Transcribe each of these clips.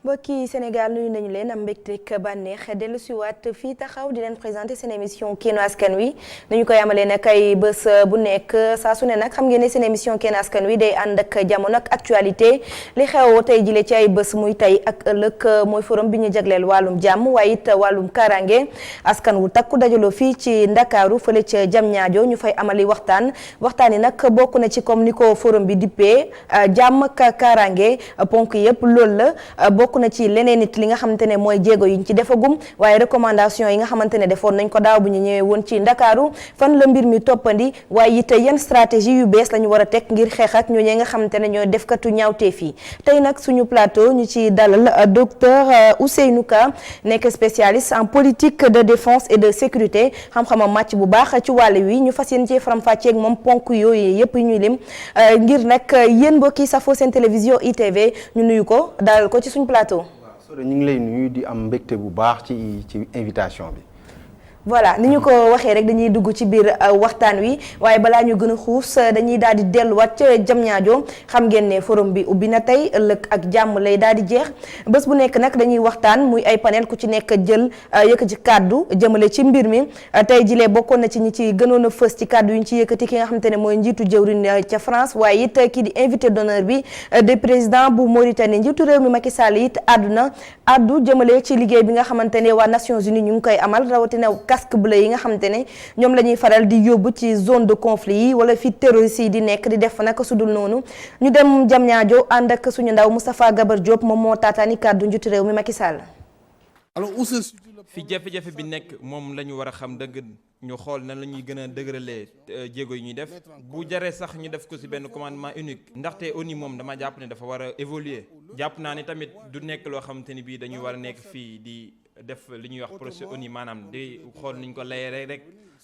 mbokki Sénégal nuyu nañu leen am mbégteeg bànneex dellu si waat fii taxaw di leen présenté seen émission Kénu Askan Wi nañu koy amalee nag ay bés bu nekk saa su ne nag xam ngeen ne seen émission Kénu Askan Wi day ànd ak jamono ak actualité li xew tey jile ci ay bés muy tey ak ëllëg mooy forum bi ñu jagleel wàllum jàmm waaye it wàllum kaaraange askan wu takku dajaloo fii ci Ndakaaru fële ca Diamniadio ñu fay amali waxtaan yi nag bokk na ci comme ni ko forum bi dippee jàmm ak kaaraange ponk yëpp loolu la bokk na ci leneen nit li nga xamante ne mooy jéego yi ñu ci defagum waaye recommandation yi nga xamante ne defoon nañ ko daaw bu ñu ñëwee woon ci Ndakaaru fan la mbir mi toppandi waaye it yan stratégie yu bees la ñu war a teg ngir xeex ak ñooñee nga xamante ne ñooy defkatu ñaawteef yi tey nag suñu plateau ñu ci dalal docteur Ousseynou Ka nekk spécialiste en politique de défense et de sécurité xam-xamam màcc bu baax ci wàll wi ñu fas yéen ci faram-fàccee ak moom ponk yooyu yëpp yu ñuy lim ngir nag yéen mbokki safoo seen télévision ITV ñu nuyu ko dalal ko ci suñu plateau. waaw Soda ñu ngi lay nuyu di am mbégte bu baax ci invitation bi. voilà ni ñu ko waxee rek dañuy dugg ci biir waxtaan wi waaye balaa ñu gën a xuus dañuy daal di delluwaat ca Diamniadio xam ngeen ne forum bi ubbi na tey ëllëg ak jàmm lay daal di jeex bés bu nekk nag dañuy waxtaan muy ay panel ku ci nekk jël yëkkati ci kàddu jëmale ci mbir mi tey jilee bokkoon na ci ñi ci gënoon a fës ci kàddu yu ñu ci yëkkati ki nga xamante ne mooy njiitu jëwriñ ca France waaye it kii di invité d'honneur bi de président bu Mauritanie njiitu réew mi Macky Sall it addu jëmale ci liggéey bi nga xamante ne waa Nations Unies ñu ngi koy amal rawatina casque bleu yi nga xamante ne ñoom la ñuy faral di yóbbu ci zone de conflit yi wala fi terroriste yi di nekk di def naka sudul noonu ñu dem Diamniadio ànd ak suñu ndaw Moustapha Gabar Diop moom moo taataani kàddu njiitu réew mi Macky Sall. alors fi jafe-jafe bi nekk moom la ñu war a xam dëgg ñu xool nan la ñuy gën a dëgëralee jéego yi ñuy def bu jaree sax ñu def ko ci benn commandement unique ndaxte ONU moom dama jàpp ne dafa war a évoluer jàpp naa ne tamit du nekk loo xamante ni bii dañuy war a nekk fii di def li ñuy wax procès ONU maanaam di xool niñ ko layee rek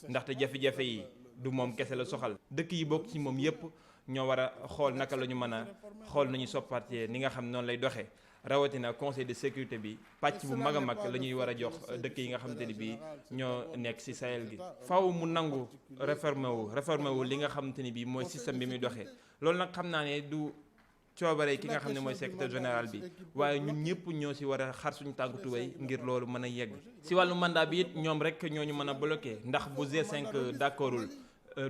ndaxte jafe-jafe yi du moom kese la soxal dëkk yi bokk ci moom yépp ñoo war a xool naka la ñu mën a xool nañu soppartee ni nga xam noonu lay doxee rawatina conseil de sécurité bi pàcc bu mag a mag la ñuy war a jox dëkk yi nga xamante ni bii ñoo nekk ci Sahel gi faaw mu nangu réformé wu li nga xamante ni bii mooy système bi muy doxee loolu nag xam naa ne du coobare ki nga xam ne mooy secrétaire général bi waaye ñun ñëpp ñoo ci war a xar suñu tànku tubéy ngir loolu mën a yegg ci wàllu mandat bi it ñoom rek ñoo ñu mën a bloqué ndax bu G5 d'accordul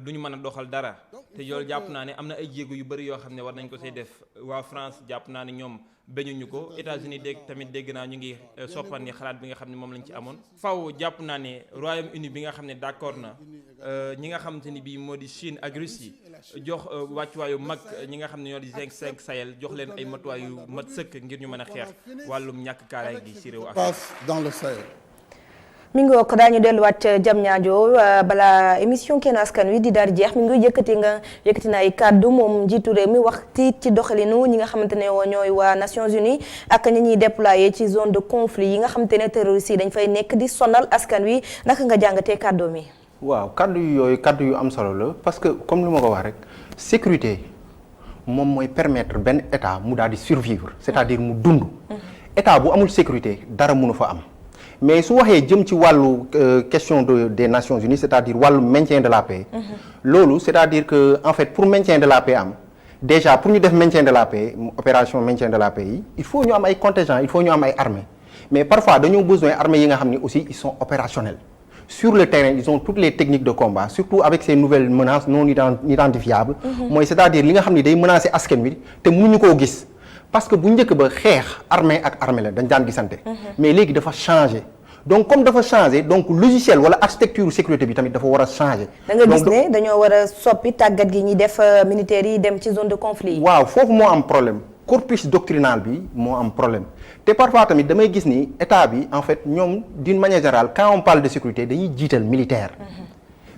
du ñu mën a doxal dara te yoolu jàpp naa ne am na ay jéego yu bari yoo xam ne war nañ ko see def waa France jàpp naa ne ñoom bañuñu ko États-Unis dégg naa ñu ngi soppandi xalaat bi nga xam ne moom lañ ci amoon faw jàpp naa ne Royaume-Uni bi nga xam ne d'accord na ñi nga xamante ni bii moo di Chine ak Russie jox wàccuwaayu mag ñi nga xam ne ñoo di G5 Sahel jox leen ay matuwaay yu mat sëkk ngir ñu mën a xeex wàllum ñàkk kaaraay gi ci réew Afrique dans le Sahel. mi ngi wokk daañu delluwaat Diamniadio balaa émission Kénu Askan Wi di daal di jeex mi ngi yëkkati na ay kàddu moom njiitu réew mi wax tiit ci doxalinu ñi nga xamante ne ñooy waa Nations Unies ak ñi ñuy déployé ci zone de conflit yi nga xamante ne terroristes yi dañ fay nekk di sonal askan wi naka nga jàngatee kàddoo mi. waaw kàddu yooyu kàddu yu am solo la parce que comme li ma ko wax rek sécurité moom mooy permettre benn état mu daal di survivre c'est-à-dire mu dund. état bu amul sécurité dara mënu fa am. mais su waxee jëm ci wàllu question des Nations Unies c'est-à-dire wàllu maintien de la paix. loolu c'est-à-dire que en fait pour maintien de la paix am déjà pour ñu def maintien de la paix opération maintien de la paix yi il faut ñu am ay contingents il faut ñu am ay armées mais parfois dañoo besoin armées yi nga xam ni aussi ils sont opérationnels sur le terrain ils ont toutes les techniques de combat surtout avec ces nouvelles menaces non identifiables. mooy c'est-à-dire li nga xam ni day menacer askan wi te mënuñu koo gis. parce que bu njëkk ba xeex armée ak armée la dañ daan gisante. mais léegi dafa changer donc comme dafa changer donc logiciel wala architecture sécurité bi tamit dafa war a changer. da nga gis ne dañoo war a soppi tàggat gi ñuy def militaires yi dem ci zone de conflit yi. waaw foofu moo am problème corpus doctrinal bi moo am problème te parfois tamit damay gis ni état bi en fait ñoom d'une manière générale quand on parle de sécurité dañuy jiital militaire.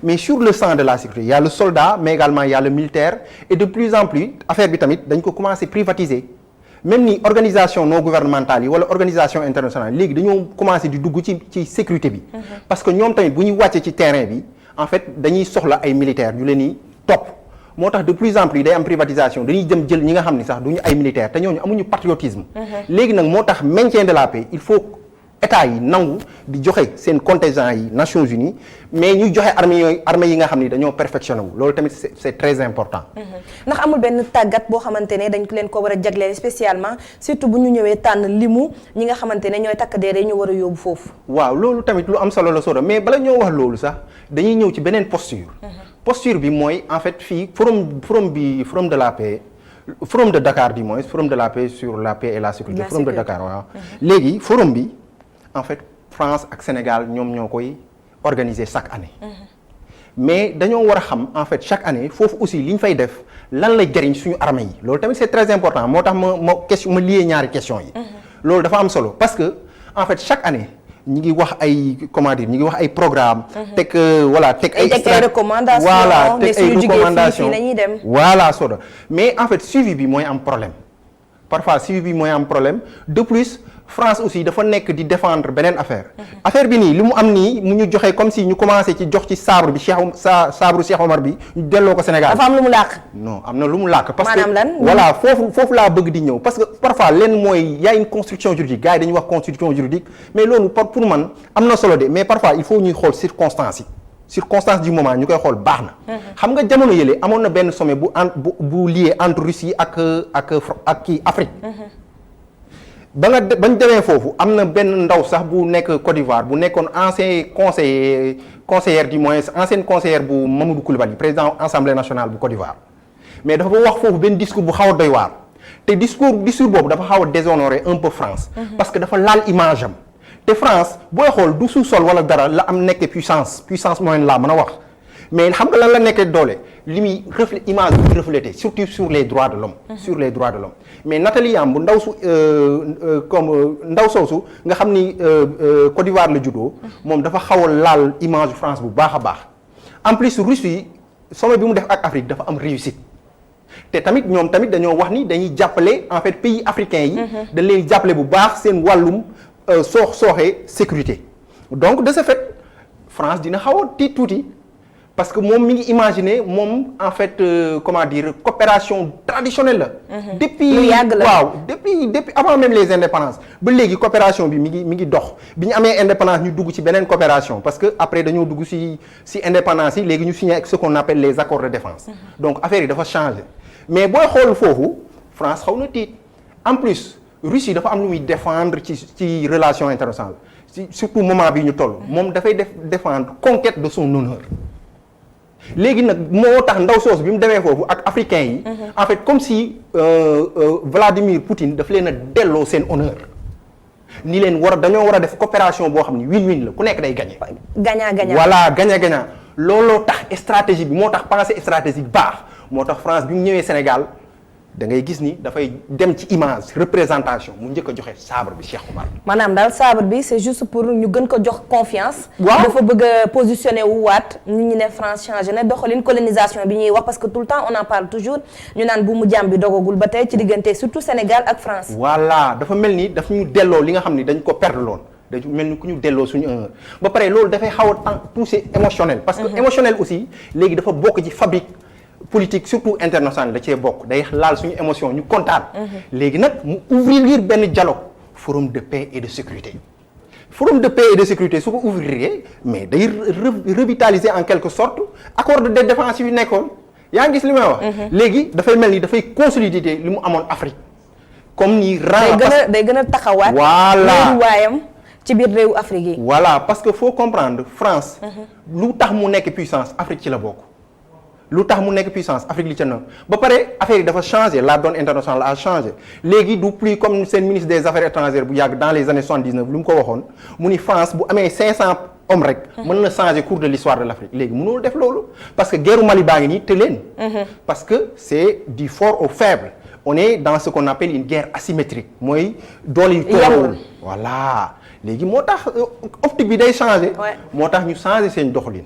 mais sur le champ de la sécurité il y a le soldat mais également il y a le militaire et de plus en plus affaire bi tamit dañ ko commencer privatiser. même ni organisation non gouvernementale yi wala organisation internationale léegi dañoo commencé di dugg ci sécurité bi. parce que ñoom tamit bu ñuy wàccee ci terrain bi en fait dañuy soxla ay militaires ñu leen di topp moo tax de plus en plus day am privatisation dañuy jël ñi nga xam ni sax duñu ay militaires te ñooñu amuñu patriotisme. léegi nag moo tax maintien de la paix il faut état yi nangu di joxe seen contingent yi Nations Unies mais ñuy joxe armée yi nga xam ni dañoo perfectionné wu loolu tamit c'est très important. ndax amul benn tàggat boo xamante ne dañ leen ko war a jagleel spécialement surtout bu ñu ñëwee tànn limu ñi nga xamante ne ñooy takk der ñu war a yóbbu foofu. waaw loolu tamit lu am solo la Soda mais bala ñoo wax loolu sax dañuy ñëw ci beneen posture. posture bi mooy en fait fii forum de la paix. forum de Dakar du moins forum de la paix sur la paix et la sécurité forum de Dakar waaw léegi forum bi en fait France ak Sénégal ñoom ñoo koy organiser chaque année mais dañoo war a xam en fait chaque année foofu aussi li ñu fay def lan lay jëriñ suñu armée yi loolu tamit c'est très important moo tax ma lié ñaari question yi loolu dafa am solo parce que en fait chaque année ñi ngi wax ay comment dire ñi ngi wax ay programme teg teg ay recommandations voilà teg ay recommandations voilà Soda mais en fait suivi bi mooy am problème parfois suivi bi mooy am problème de plus France aussi dafa nekk di défendre beneen affaire bi nii li mu am nii mu ñu joxe comme si ñu commencé ci jox ci sabre bi sabre Cheikh Omar bi ñu delloo ko Sénégal. dafa am lu mu làkk. non am na lu mu làkk. parce que maanaam lan voilà foofu laa bëgg di ñëw parce que parfois leen mooy y a une construction juridique gars yi dañuy wax construction juridique mais loolu pour man am na solo de mais parfois il faut ñuy xool circonstances du moment ñu koy xool baax na. xam nga jamono yële amoon na benn sommet bu lié entre Russie ak kii Afrique. bañ demee foofu am na benn ndaw sax bu nekk Côte d'Ivoire bu nekkoon ancien conseillère du moins ancienne conseillère bu Mamadou Coulibaly président Assemblée nationale bu Côte d'Ivoire mais dafa wax foofu benn discours bu xaw a doy waar te discours boobu dafa xaw a déshonorer un peu France parce que dafa laal image am te France booy xool du sous-sol wala dara la am nekk puissance moyenne laa mën a wax mais xam nga lan la nekkee doole li muy image bi reflété surtout sur les droits de l'homme mais Nathalie Yamb ndaw soosu nga xam ni Côte d'Ivoire la juddoo moom dafa xaw a laal image France bu baax a baax en plus Russie sommet bi mu def ak Afrique dafa am réussite te tamit ñoom tamit dañoo wax ni dañuy jàppale en fait pays africains yi dañ leen jàppale bu baax seen wàllum sooxe sécurité donc de ce fait France dina xaw a tiit tuuti parce que moom mi ngi imaginer moom en fait comment dire coopération traditionnelle la. depuis waaw depuis avant même les indépendances ba léegi coopération bi mi ngi dox bi ñu amee indépendance ñu dugg ci beneen coopération parce que après dañoo dugg ci indépendance yi léegi ñu signé ak ce qu'on appelle les accords de défense. donc affaire yi dafa changer mais booy xool foofu France xaw na tiit en plus Russie dafa am lu muy défendre ci relation internationale surtout moment bi ñu toll moom dafay défendre conquête de son honneur. léegi nag moo tax ndaw soos bi mu demee foofu ak africains yi en fait comme si Vladimir Poutine daf leen a delloo seen honneur ni leen dañoo war a def coopération boo xam ni win-win la ku nekk day gagné. gagnant-gagnant voilà gagnant-gagnant looloo tax stratégie bi moo tax pensée stratégique baax moo tax France bi mu ñëwee Sénégal da ngay gis ni dafay dem ci image représentation mu njëkk a joxe sabre bi Cheikh Omar. maanaam daal sabre bi c'est juste pour ñu gën ko jox confiance. waaw dafa bëgg a positionné wu waat nit ñi ne France changé na doxalin colonisation bi ñuy wax parce que tout le temps on en parle toujours ñu naan bu mu jàmm bi dogagul ba tey ci diggante surtout Sénégal ak France. voilà dafa mel ni daf ñu delloo li nga xam ni dañ ko perdre loon dañu mel ni ku ñu delloo suñu honneur ba pare loolu dafay xaw a touché émotionnel. parce que émotionnel aussi léegi dafa bokk ci fabrique. politique surtout internationale da cee bokk day laal suñu émotion ñu kontaan. léegi nag mu ouvrir benn dialogue forum de paix et de sécurité forum de paix et de sécurité su ko ouvrir mais day revitaliser en quelque sorte accord de défense yu nekkoon yaa ngi gis li may wax. léegi dafay mel ni dafay consolider li mu amoon Afrique comme ni. day gën a taxawaat. voilà waayam ci biir réewu Afrique yi. voilà parce que faut comprendre France. lu tax mu nekk puissance Afrique ci la bokk. lu tax mu nekk puissance Afrique li ca na ba pare affaire yi dafa changé la donne internationale a changé léegi du plus comme seen ministre des affaires étrangères bu yàgg dans les années 79 lu mu ko waxoon mu ni France bu amee 500 hommes rek. mën na changer cours de l'histoire de l'Afrique léegi mënul def loolu parce que guerru Mali baa ngi nii te leen. parce que c'est du fort au faible on est dans ce qu'on appelle une guerre asymétrique mooy doole yu tolloo voilà léegi moo tax optique bi day changé. moo tax ñu changé seen doxalin.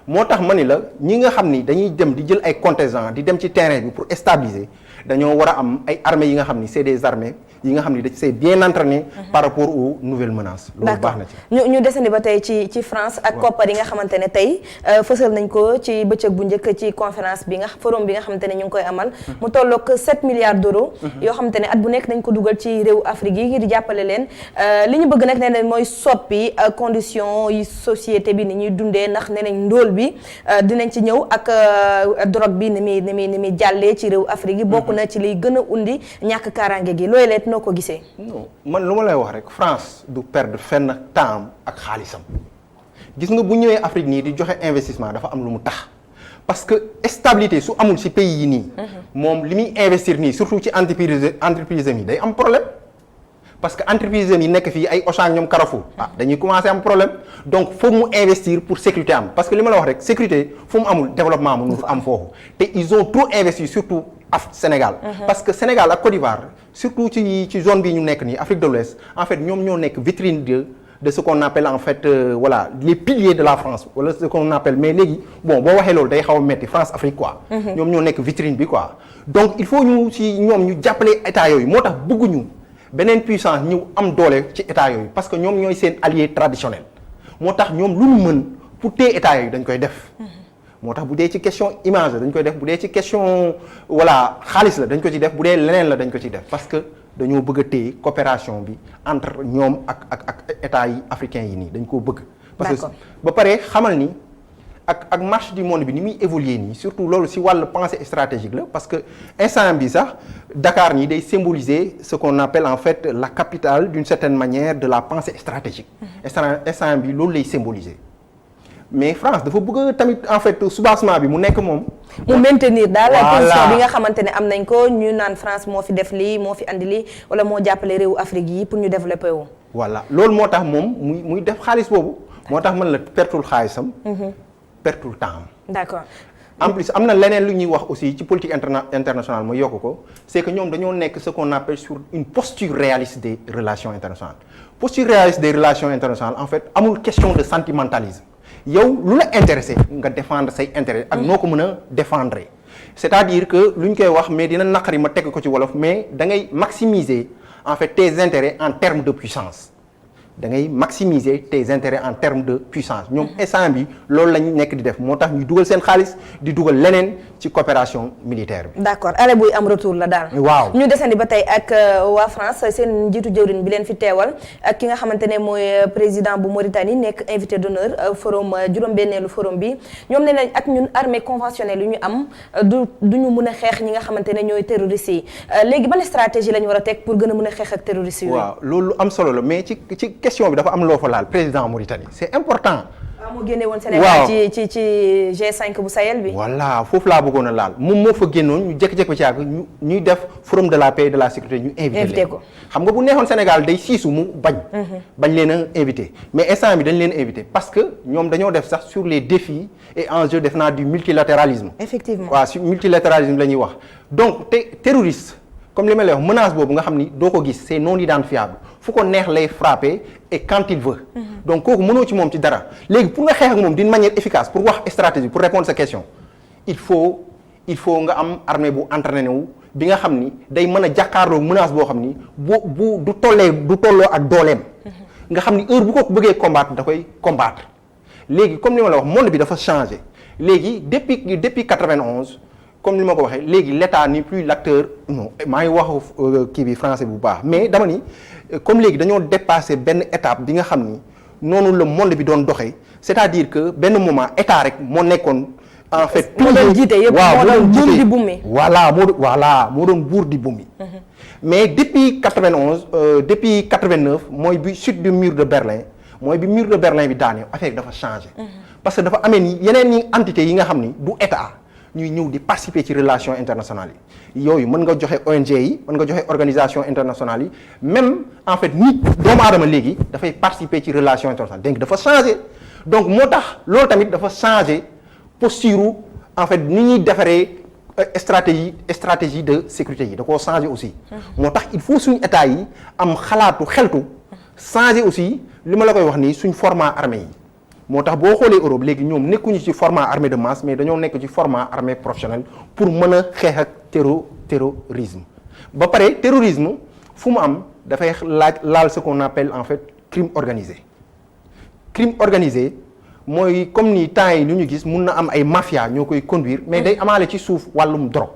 moo tax ma ni la ñi nga xam ni dañuy dem di jël ay contingents di dem ci terrain bi pour stabiliser dañoo war a am ay armées yi nga xam ni c'est des armées yi nga xam ni c'est bien entraîné par rapport aux nouvelles menaces. loolu baax na ci. ñu desandi ba tey ci France ak koppar yi nga xamante ne tey fësal nañ ko ci bëccëg bu njëkk ci conférence bi nga forum bi nga xamante ne ñu ngi koy amal. mu tolloog 7 milliards d'euros. yoo xamante ne at bu nekk dañ ko dugal ci réew Afrique yi di jàppale leen li ñu bëgg nag nee nañ mooy soppi conditions yi société bi ni ñuy dundee ndax nee nañ ndóol bi dinañ ci ñëw ak drogue bi ni muy jàllee ci réew Afrique yi. bokk na ci liy gën a undi ñàkk kaaraange gi looy leet noo ko gisee. non man lu ma lay wax rek France du perdre fenn temps ak xaalisam gis nga bu ñëwee Afrique nii di joxe investissement dafa am lu mu tax parce que stabilité su amul ci pays yi nii. moom li muy investir nii surtout ci entreprise yi day am problème parce que entreprise yi nekk fii ay Auchan ñoom Carrefour dañuy commencer am problème donc foog mu investir pour sécurité am parce que li ma la wax rek sécurité fu mu amul développement mënul am foofu te ils ont trop investi surtout Sénégal. parce que Sénégal ak Côte d'Ivoire surtout ci zone bi ñu nekk nii Afrique de l'Ouest en fait ñoom ñoo nekk vitrine de ce qu'on appelle en fait voilà les piliers de la France wala ce qu'on appelle mais léegi bon boo waxee loolu day xaw a metti France Afrique quoi. ñoom ñoo nekk vitrine bi quoi donc il faut ñu ci ñoom ñu jàppale état yooyu moo tax bëgguñu beneen puissance ñëw am doole ci état yooyu parce que ñoom ñooy seen allié traditionnel moo tax ñoom lu ñu mën pour téye état yooyu dañ koy def. moo tax bu dee ci question image la dañ koy def bu dee ci question voilà xaalis la dañ ko ci def bu dee leneen la dañ ko ci def parce que dañoo bëgg a téye coopération bi entre ñoom ak états yi africains yi nii dañ koo bëgg. parce que ba pare xamal ni ak marche du monde bi ni muy évoluer nii surtout loolu ci wàllu pensée stratégique la parce que instant bi sax Dakar nii day symboliser ce qu'on appelle en fait la capitale d'une certaine manière de la pensée stratégique. instant bi loolu lay symboliser. mais France dafa bëgg tamit en fait soubassement bi mu nekk moom. mu maintenir daal la position bi nga xamante ne am nañ ko ñu naan France moo fi def lii moo fi andi lii wala moo jàppale réewu Afrique yi pour ñu développer wu. voilà loolu moo tax moom muy def xaalis boobu moo tax man la pertul xaalisam. pertul temps am. d'accord. en plus am na leneen lu ñuy wax aussi ci politique internationale ma yokk ko c'est que ñoom dañoo nekk ce qu'on appelle sur une posture réaliste des relations internationales posture réaliste des relations internationales en fait amul question de sentimentalisme. yow lu la intéressé nga défendre say intérêt ak noo ko mën a défendre c'est-à-dire que lu ñu koy wax mais dina naqari ma teg ko ci wolof mais da ngay maximiser en fait tes intérêts en termes de puissance da ngay maximiser tes intérêts en termes de puissance ñoom instant bi loolu lañ nekk di def moo tax ñu dugal seen xaalis di dugal leneen ci coopération militaire bi. d'accord ale buy am retour la daal. waaw ñu desandi ba tey ak waa France seen njiitu jëwriñ bi leen fi teewal ak ki nga xamante ne mooy président bu Mauritanie nekk invité d'honneur forum juróom-benneelu forum bi ñoom ne nañ ak ñun armée conventionnelle yu ñu am du ñu mën a xeex ñi nga xamante ne ñooy terroristes yi léegi ban stratégie la ñu war a teg pour gën a mën a xeex ak terroristes yi. waaw loolu am solo la mais ci question bi dafa am loo fa laal président Mauritanie c'est important. moo génne woon Sénégal ci G5 bu Sahel bi. voilà foofu laa bëggoon a laal moom moo fa génnoon ñu jékki-jékki ba ci àgg ñuy def forum de la paix et de la sécurité ñu invité ko xam nga bu neexoon Sénégal day siisu mu bañ leen a invité mais instant bi dañ leen invité parce que ñoom dañoo def sax sur les défis et enjeux def naa du multilatéralisme. effectivement waaw sur multilatéralisme la ñuy wax donc terroriste comme li ma lay wax menace boobu nga xam ni doo ko gis c'est non identifiable fu ko neex lay frapper et quand il veut. donc kooku mënoo ci moom ci dara léegi pour nga xeex ak moom d'une manière efficace pour wax stratégie pour répondre à sa question il faut nga am armée bu entraîné wu bi nga xam ni day mën a jàkkaarloo menace boo xam ni bu du tolloo ak dooleem. nga xam ni heure bu ko bëggee combattre da koy combattre léegi comme li ma la wax monde bi dafa changé léegi depuis 91. comme ni ma ko waxee léegi l'État n'est plus l'acteur non maa ngi wax kii bi français bu baax mais dama ni comme léegi dañoo dépassé benn étape bi nga xam ni noonu le monde bi doon doxee c'est-à-dire que benn moment état rek moo nekkoon en fait. moo doon jiite yëpp moo doon buur di bumi. moo doon buur di bumi. mais depuis 91 depuis 89 mooy bi chute du mur de Berlin mooy bi mur de Berlin bi daanee affaire dafa changé. parce que dafa amee ni yeneen ñi entités yi nga xam ni du état. ñuy ñëw di participer ci relations internationales yi yooyu mën nga joxe ONG yi mën nga joxe organisation internationales yi même en fait nit doomu aadama léegi dafay participer ci relations internationales donc dafa changer donc moo tax loolu tamit dafa changer posture en fait ni ñuy defaree stratégie de sécurité yi da koo changer aussi. moo tax il faut suñu état yi am xeltu changer aussi li ma la koy wax nii suñ format armée yi moo tax boo xoolee Europe léegi ñoom nekkuñu ci format armée de masse mais dañoo nekk ci format armée professionnelle pour mën a xeex ak terrorisme ba pare terrorisme fu mu am dafay laal ce qu'on appelle en fait crime organisé mooy comme ni temps yi lu ñu gis mun na am ay mafia ñoo koy conduire mais day amaale ci suuf wàllum drogue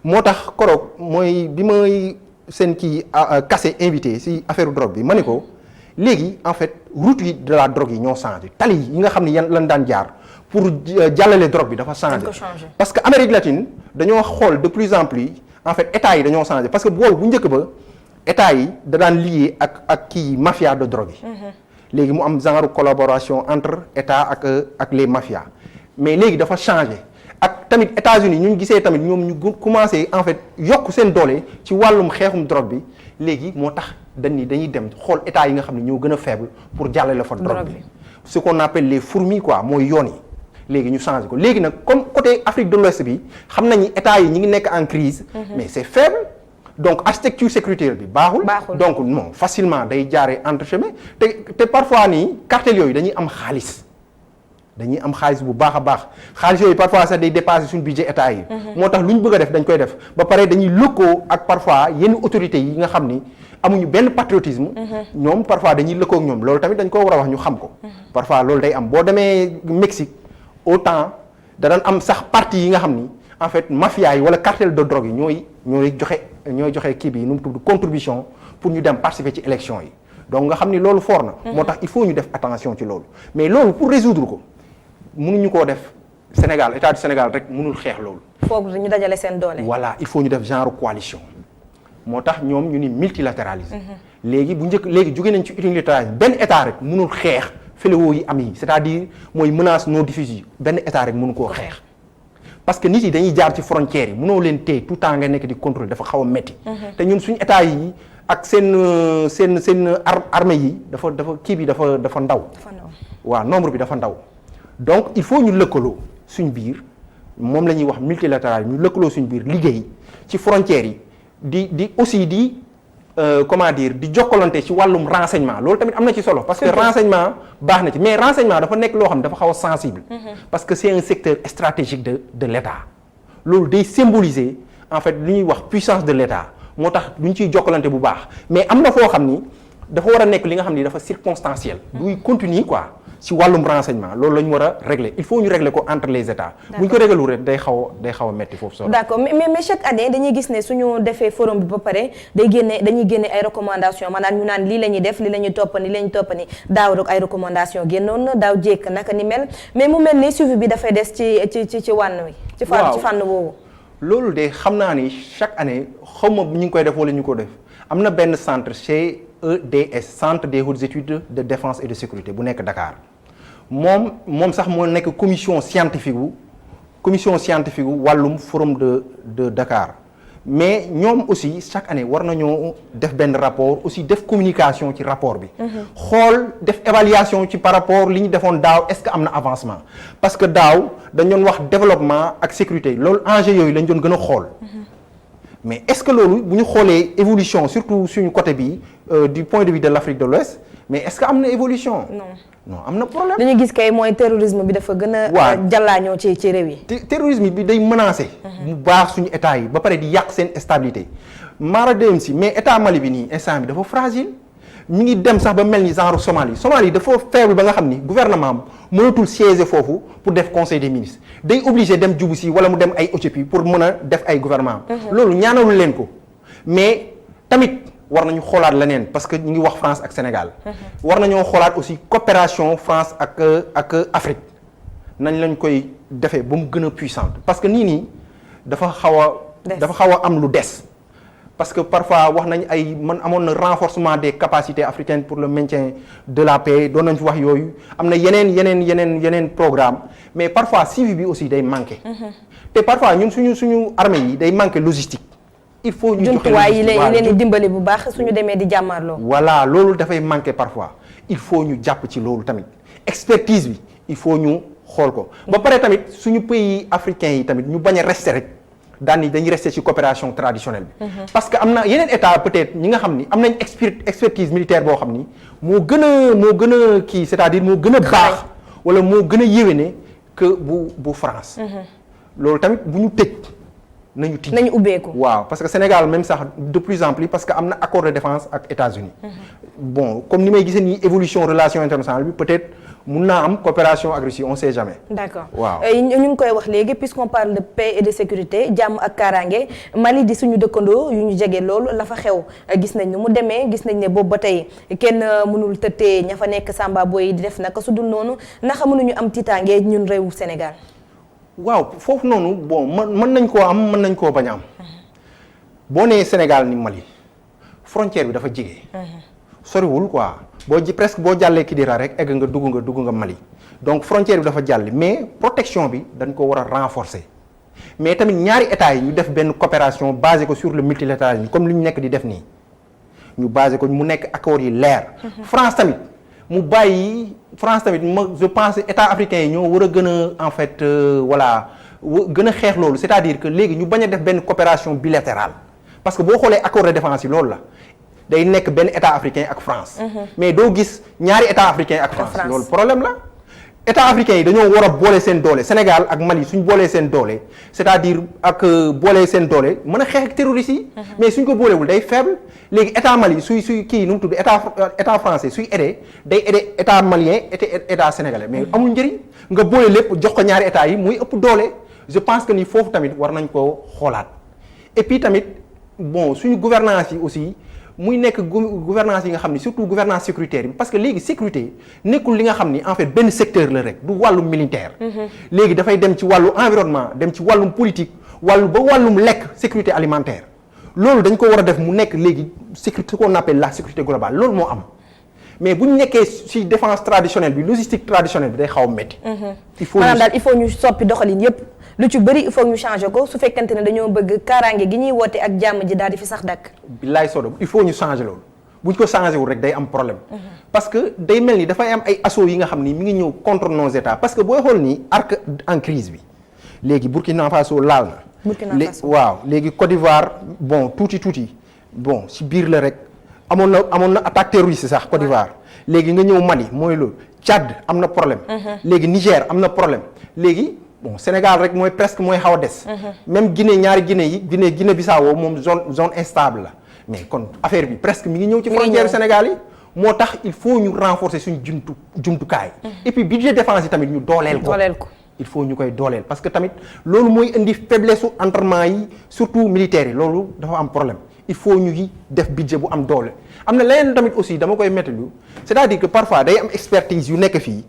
moo tax koroog mooy bi may seen kii kase invité si affaire drogue bi ma ne ko léegi en fait route yi de la drogue yi ñoo changé tali yi nga xam ne yan lan daan jaar pour jàllale drogue bi dafa changé parce que Amérique latine dañoo xool de plus en plus en fait état yi dañoo changé parce que boobu bu njëkk ba état yi da daan lié ak kii mafia de drogue yi léegi mu am genre collaboration entre état ak les mafias mais léegi dafa changé ak tamit États-Unis ñu gisee tamit ñoom ñu commencé en fait yokk seen doole ci wàllum xeexum drogue bi léegi moo tax dañuy dem xool état yi nga xam ne ñoo gën a faible pour jàllale fa drogue bi ce qu'on appelle les fourmis quoi mooy yoon yi léegi ñu changé ko léegi nag comme côté Afrique de l'Ouest bi xam nañu état yi ñi ngi nekk en crise mais c'est faible donc architecture sécuritaire bi baaxul donc non facilement day jaaree entrechemin te parfois nii cartel yooyu dañuy am xaalis bu baax a baax xaalis yooyu parfois sax day dépasser suñu budget état yi moo tax lu ñu bëgg a def dañ koy def ba pare dañuy lëkkoo ak parfois yenn autorités yi nga xam ni amuñu benn patriotisme ñoom parfois dañuy lëkkoo ak ñoom loolu tamit dañ ko war a wax ñu xam ko parfois loolu day am boo demee Mexique autant danañ am sax parti yi nga xam ni en fait mafia yi wala cartel de drogue yi ñooy joxe kii bi nu mu tudd contribution pour ñu dem participer ci élection yi donc nga xam ni loolu fort na moo tax il faut ñu def attention ci loolu mais loolu pour résoudre ko mënuñu koo def Sénégal état du Sénégal rek mënul xeex loolu foog ñu dajale seen doole voilà il faut ñu def genre coalition moo tax ñoom ñu ni multilatéralisme léegi jóge nañ ci unilatéralisme benn état rek mënul xeex fléau yi am yi c'est-à-dire mooy menace non diffuse yi benn état rek mënu koo xeex parce que nit yi dañuy jaar ci frontières yi mënoo leen téye tout le temps nga nekk di contrôle dafa xaw a metti te ñun suñu état yi ak seen armée yi dafa kii bi dafa ndaw waaw nombre bi dafa ndaw donc il faut ñu lëkkaloo suñ biir moom la ñuy wax multilatéral ñu lëkkaloo suñ biir liggéey ci frontières yi di aussi di jokkalante ci wàllum renseignement loolu tamit am na ci solo parce que renseignement baax na ci mais renseignement dafa nekk loo xam ne dafa xaw a sensible parce que c'est un secteur stratégique de l'État loolu day symboliser en fait li ñuy wax puissance de l'État moo tax duñ ciy jokkalante bu baax mais am na foo xam ni dafa war a nekk li nga xam ni dafa circonstanciel duy continuer quoi ci wàllum renseignement loolu la ñu war a régler il faut ñu régler ko entre les états bu ñu ko régler rek day xaw a metti foofu solo d'accord mais chaque année dañuy gis ne suñu defee forum bi ba pare dañuy génne ay recommandations maanaam ñu naan lii la ñuy def lii la ñuy toppani daaw rek ay recommandations génnoon na daaw jékk naka ni mel mais mu mel ni suivi bi dafay des ci wànn wi ci fànn boobu loolu de xam naa ni chaque année xaw ma ñu ngi koy def wala ñu ko def am na benn centre chez EDS centre des hautes études de défense et de sécurité bu nekk Dakar moom sax moo nekk commission scientifique wu wàllum forum de Dakar mais ñoom aussi chaque année war nañoo def benn rapport aussi def communication ci rapport bi xool def évaluation ci par rapport li ñu defoon daaw est-ce que am na avancement parce que daaw dañ doon wax développement ak sécurité loolu enjeu yooyu lañ doon gën a xool mais est-ce que loolu bu ñu xoolee évolution surtout suñu côté bi du point de vue de l'Afrique de l'Ouest mais est-ce que am na évolution non am na problème li ñu gis kay mooy terrorisme bi dafa gën a jàllaañoo ci réew yi terrorisme bi day menacer bu baax suñu état yi ba pare di yàq seen stabilité mara dem si mais état Mali bi nii instant bi dafa fragile mi ngi dem sax ba mel ni genre Somalie dafa faible ba nga xam ni gouvernement mënatul siéger foofu pour def conseil des ministres day obligé dem Djibouti wala mu dem ay Éthiopie pour mën a def ay gouvernement loolu ñaanalul leen ko mais tamit war nañu xoolaat leneen parce que ñu ngi wax France ak Sénégal war nañoo xoolaat aussi coopération France ak Afrique nañ lañ koy defee ba mu gën a puissante parce que nii dafa xaw a am lu des parce que parfois wax nañ amoon na renforcement des capacités africaines pour le maintien de la paix doon nañ fi wax yooyu am na yeneen programme mais parfois suivi bi aussi day manqué te parfois ñun suñu armée yi day manqué logistique il faut ñu jumtuwaay yi leen di dimbali bu baax suñu demee di jàmmarloo voilà loolu dafay manqué parfois il faut ñu jàpp ci loolu tamit expertise bi il faut ñu xool ko ba pare tamit suñu pays africains yi tamit ñu bañ a rester rek dañuy rester ci coopération traditionnelle bi parce que am na yeneen état peut-être ñi nga xam ni am nañ expertise militaire boo xam ni moo gën a kii c'est-à-dire moo gën a baax wala moo gën a yéwéne que bu France. loolu tamit bu ñu tëj nañu tijji nañu ubbeeku. waaw parce que Sénégal même sax de plus en plus parce que am na accord de défense ak États-Unis bon comme ni may gisee nii évolution relation internationale bi peut-être mun naa am coopération ak Russie on sait jamais. d'accord waaw ñu ngi koy wax léegi puisqu'on parle de paix et de sécurité jàmm ak kaaraange Mali di suñu dëkkandoo yu ñu jege loolu la fa xew gis nañ ni mu demee gis nañ ne boobu ba tey kenn mënul tëttee ña fa nekk Samba Boy di def naka su dul noonu ndax mënuñu am tiitaange ñun réewu Sénégal. waaw foofu noonu bon mën nañ koo am mën nañ koo bañ a am boo nee Sénégal ni Mali frontière bi dafa jege. soriwul quoi presque boo jàllee Kidira rek egg nga dugg nga Mali donc frontière bi dafa jàll mais protection bi dañ ko war a renforcer mais tamit ñaari états yi ñu def benn coopération basée ko sur le multilatéralisme comme li ñu nekk di def nii ñu basé ko mu nekk accords yi leer. France tamit mu bàyyi France tamit je pense états africains yi ñoo war a gën a en fait voilà gën a xeex loolu c'est-à-dire que léegi ñu bañ a def benn coopération bilatérale parce que boo xoolee accord de défense yi loolu la day nekk benn état africain ak France. mais doo gis ñaari état africain ak France loolu problème la. état africain yi dañoo war a boole seen doole Sénégal ak Mali suñ boolee seen doole c'est-à-dire ak boolee seen doole mën a xeex ak terroristes yi. mais suñ ko boolewul day faible léegi état Mali suy kii nu mu tudd état français suy aider day aider état malien état sénégalais mais amul njëriñ nga boole lépp jox ko ñaari état yi muy ëpp doole je pense que ni foofu tamit war nañ koo xoolaat et puis tamit bon suñu gouvernance yi aussi muy nekk gouvernance yi nga xam ni surtout gouvernance sécuritaire bi parce que léegi sécurité nekkul li nga xam ni en fait benn secteur la rek du wàllum militaire. léegi dafay dem ci wàllu environnement dem ci wàllum politique wàllum lekk sécurité alimentaire loolu dañ ko war a def mu nekk léegi sécurité qu'on appelle la sécurité globale loolu moo am mais bu ñu nekkee ci défense traditionnelle bi logistique traditionnelle bi day xaw a métti. il faut ñu soppi doxalin yépp lu ci bëri il faut ñu changer ko su fekkante ne dañoo bëgg kaaraange gi ñuy woote ak jàmm ji daal di fi sax dakk. billaay sodo il faut ñu changer loolu bu ñu ko changer wul rek day am problème. parce que day mel ni dafay am ay assauts yi nga xam ni mi ngi ñëw contre nos états parce que booy xool nii arc en crise bi léegi Burkina Faso laal na. Burkina Faso waaw léegi Côte d'Ivoire bon tuuti bon ci biir la rek amoon na attaque terroriste sax Côte d'Ivoire léegi nga ñëw Mali mooy loolu Tchad am na problème. léegi Niger am na problème léegi. bon Sénégal rek mooy presque mooy xaw a des. même Guinée ñaari Guinée yi Guinée Bissau moom zone instable la mais kon affaire bi presque mi ngi ñëw ci frontière Sénégal yi moo tax il faut ñu renforcer suñu jumtukaay. et puis budget défense yi tamit ñu dooleel ko. il faut ñu koy dooleel parce que tamit loolu mooy indi faiblesse su entraînement yi surtout militaires yi loolu dafa am problème il faut ñu def budget bu am doole. am na leneen tamit aussi dama koy méttilu c'est-à-dire que parfois day am expertise yu nekk fii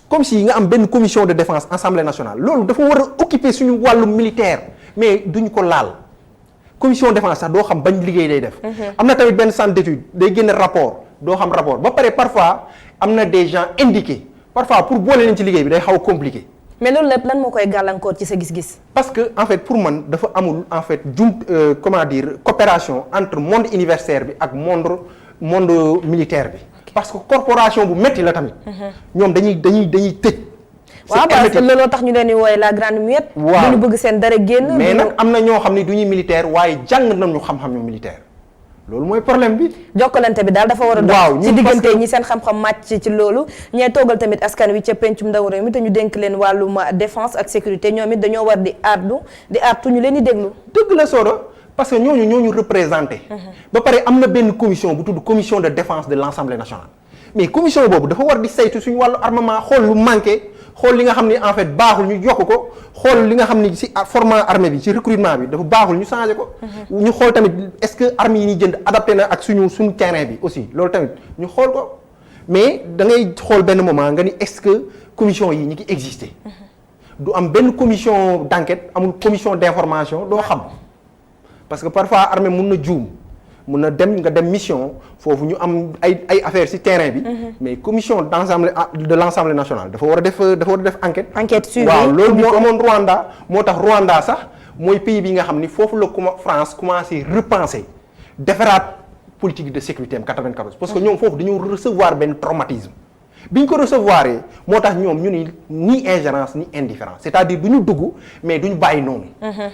comme si nga am benn commission de défense assemblée nationale loolu dafa war a occuper suñu wàllu militaire mais duñ ko laal commission de défense sax doo xam bañ liggéey day def. am na tamit benn centre d'étude day génne rapport doo xam rapport ba pare parfois am na des gens indiqués parfois pour boole leen ci liggéey bi day xaw compliqué. mais loolu lépp lan moo koy gàllankoor ci sa gis-gis. parce que en fait pour man dafa amul en fait comment dire coopération entre monde universitaire bi ak monde militaire bi. parce que corporation bu métti la tamit. ñoom dañuy tëj. waaw parce que looloo tax ñu leen di wooye la grande muette. waaw ñu bëgg seen dara génn. mais nag am na ñoo xam ne du ñuy militaire waaye jàng nañu xam-xam ñu militaire loolu mooy problème bi. jokkalante bi daal dafa war a dox ci diggante ñi seen xam-xam màcc ci loolu ñee toogal tamit askan wi ca pencum ndaw réew mi te ñu dénk leen wàllum défense ak sécurité ñoom it dañoo war di artu ñu leen di déglu. dëgg la Soda parce que ñooñu représenté. ba pare am na benn commission bu tudd commission de défense de l'Assemblée nationale mais commission boobu dafa war di saytu suñu wàllu armement xool lu manqué xool li nga xam ni en fait baaxul ñu yokk ko xool li nga xam ni ci format armée bi ci recrutement bi dafa baaxul ñu changé ko. ñu xool tamit est-ce que armes yi ñuy jënd adapté na ak suñu terrain bi aussi loolu tamit ñu xool ko mais da ngay xool benn moment nga ni est-ce que commission yi ñi ngi existé. du am benn commission d'enquête amul commission d'information doo xam parce que parfois armée mun na juum. mun na dem nga dem mission foofu ñu am ay affaires ci terrain bi. mais commission de l'Assemblée nationale dafa war a def enquête suivie waaw loolu moo amoon Rwanda moo tax Rwanda sax mooy pays bi nga xam ni foofu la France commencé repenser defaraat politique de sécurité am 94 parce que ñoom foofu dañoo recevoir benn traumatisme bi ñu ko recevoir moo tax ñoom ñu ni ingérence ni indifférence c'est-à-dire du ñu dugg mais du ñu bàyyi noonu.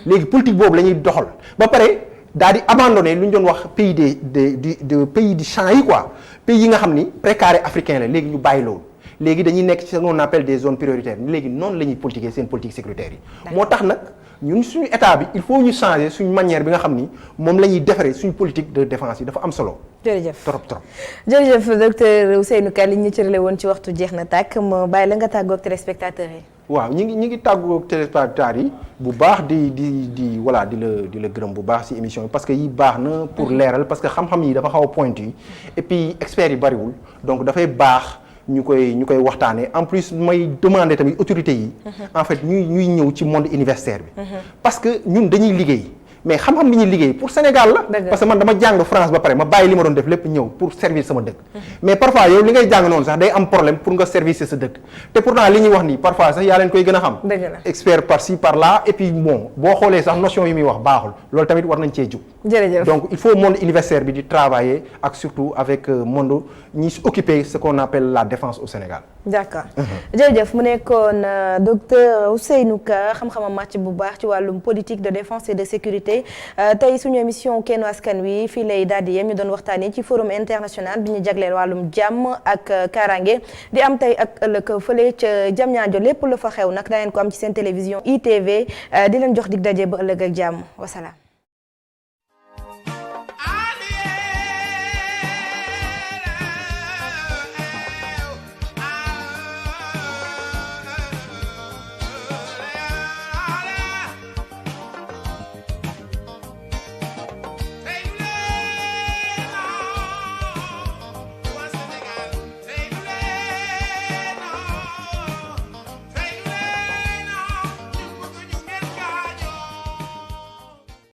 léegi politique boobu la ñuy doxal ba pare. daal di abandonné lu ñu doon wax pays de pays du champ yi quoi pays yi nga xam ni précaré africain la léegi ñu bàyyi loolu léegi dañuy nekk ci ce qu'on appelle des zones prioritaires léegi noonu la ñuy politiquer seen politique sécuritaire yi. moo tax nag ñun suñu état bi il faut ñu changer suñu manière bi nga xam ni moom la ñuy defaree suñu politique de défense yi dafa am solo. jërëjëf trop. jërëjëf docteur Ousseynou Ka li ñu cërale woon ci waxtu jeex na tàkk ma bàyyi la nga tàggoog téléspectateurs yi. waaw ñi ngi tàggoog téléspectateurs yi bu baax di voilà di la gërëm bu baax ci émission bi parce que yi baax na pour leeral parce que xam-xam yi dafa xaw a pointu yi et puis experts yi bariwul donc dafay baax ñu koy waxtaanee en plus may demander tamit autorités yi. en fait ñuy ñëw ci monde universitaire bi. parce que ñun dañuy liggéey. mais xam-xam bi ñuy liggéey pour Sénégal la. parce que man dama jàng France ba pare ma bàyyi li ma doon def lépp ñëw pour servir sama dëkk. mais parfois yow li ngay jàng noonu sax day am problème pour nga servir sa dëkk te pourtant li ñuy wax nii parfois sax yaa leen koy gën a xam. expert par ci par là et puis bon boo xoolee sax notion yi muy wax baaxul loolu tamit war nañ cee jug. jërëjëf donc il faut monde universitaire bi di travailler ak surtout avec monde ñi occuper ce qu'on appelle la défense au Sénégal. d'accord jërëjëf mu nekkoon docteur Ousseynou Ka xam-xamam màcc bu baax ci wàllum politique de défense et de sécurité tey suñu émission Kennu Askan Wi fii lay daal di yem ñu doon waxtaanee ci forum international bi ñu jagleel wàllum jàmm ak kaaraange di am tey ak ëllëg fële ca Diamniadio lépp lu fa xew nag daa ngeen ko am ci seen télévision ITV di leen jox dig daje ba ëllëg ak jàmm wasalaam.